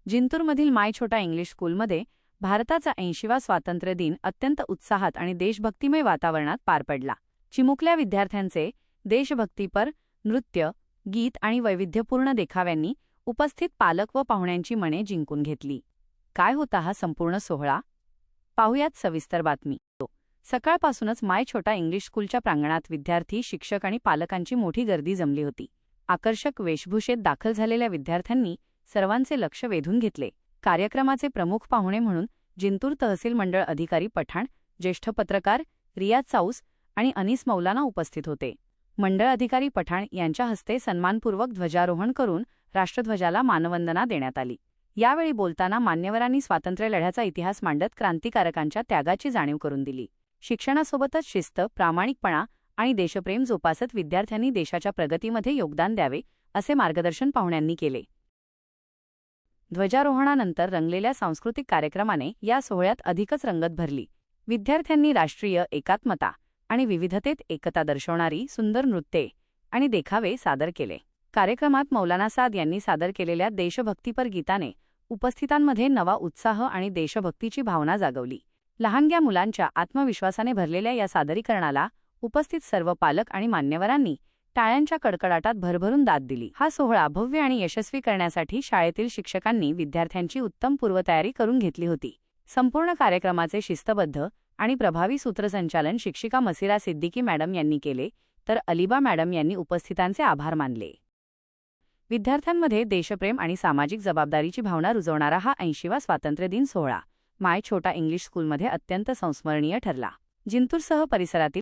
जिंतूरमधील माय छोटा इंग्लिश स्कूलमध्ये भारताचा 80वा स्वातंत्र्य दिन अत्यंत उत्साहात आणि देशभक्तिमय वातावरणात पार पडला. चिमुकल्या विद्यार्थ्यांचे देशभक्तीपर नृत्य, गीत आणि वैविध्यपूर्ण देखाव्यांनी उपस्थित पालक व पाहुण्यांची मने जिंकून घेतली. काय होता हा संपूर्ण सोहळा? पाहुयात सविस्तर बातमी. सकाळपासूनच माय छोटा इंग्लिश स्कूलच्या प्रांगणात विद्यार्थी, शिक्षक आणि पालकांची मोठी गर्दी जमली होती. आकर्षक वेशभूषेत दाखल झालेल्या विद्यार्थ्यांनी सर्वांचे लक्ष वेधून घेतले. कार्यक्रमाचे प्रमुख पाहुणे म्हणून जिंतूर तहसील मंडळ अधिकारी पठाण, ज्येष्ठ पत्रकार रियाज चाऊस आणि अनीस मौलाना उपस्थित होते. मंडळ अधिकारी पठाण यांच्या हस्ते सन्मानपूर्वक ध्वजारोहण करून राष्ट्रध्वजाला मानवंदना देण्यात आली. यावेळी बोलताना मान्यवरांनी स्वातंत्र्य लढ्याचा इतिहास मांडत क्रांतिकारकांच्या त्यागाची जाणीव करून दिली. शिक्षणासोबतच शिस्त, प्रामाणिकपणा आणि देशप्रेम जोपासत विद्यार्थ्यांनी देशाच्या प्रगतीमध्ये योगदान द्यावे, असे मार्गदर्शन पाहुण्यांनी केले. ध्वजारोहणानंतर रंगलेल्या सांस्कृतिक कार्यक्रमाने या सोहळ्यात अधिकच रंगत भरली. विद्यार्थ्यांनी राष्ट्रीय एकात्मता आणि विविधतेत एकता दर्शवणारी सुंदर नृत्ये आणि देखावे सादर केले. कार्यक्रमात मौलाना साद यांनी सादर केलेल्या देशभक्तीपर गीताने उपस्थितांमध्ये नवा उत्साह आणि देशभक्तीची भावना जागवली. लहानग्या मुलांच्या आत्मविश्वासाने भरलेल्या या सादरीकरणाला उपस्थित सर्व पालक आणि मान्यवरांनी टाळ्यांच्या कडकडाटात भरभरून दाद दिली. हा सोहळा भव्य आणि यशस्वी करण्यासाठी शाळेतील शिक्षकांनी विद्यार्थ्यांची उत्तम पूर्वतयारी करून घेतली होती. संपूर्ण कार्यक्रमाचे शिस्तबद्ध आणि प्रभावी सूत्रसंचालन शिक्षिका मसिरा सिद्दीकी मॅडम यांनी केले, तर अलिबा मॅडम यांनी उपस्थितांचे आभार मानले. विद्यार्थ्यांमध्ये देशप्रेम आणि सामाजिक जबाबदारीची भावना रुजवणारा हा 80वा स्वातंत्र्य दिन सोहळा माय छोटा इंग्लिश स्कूलमध्ये अत्यंत संस्मरणीय ठरला. जिंतूरसह परिसरातील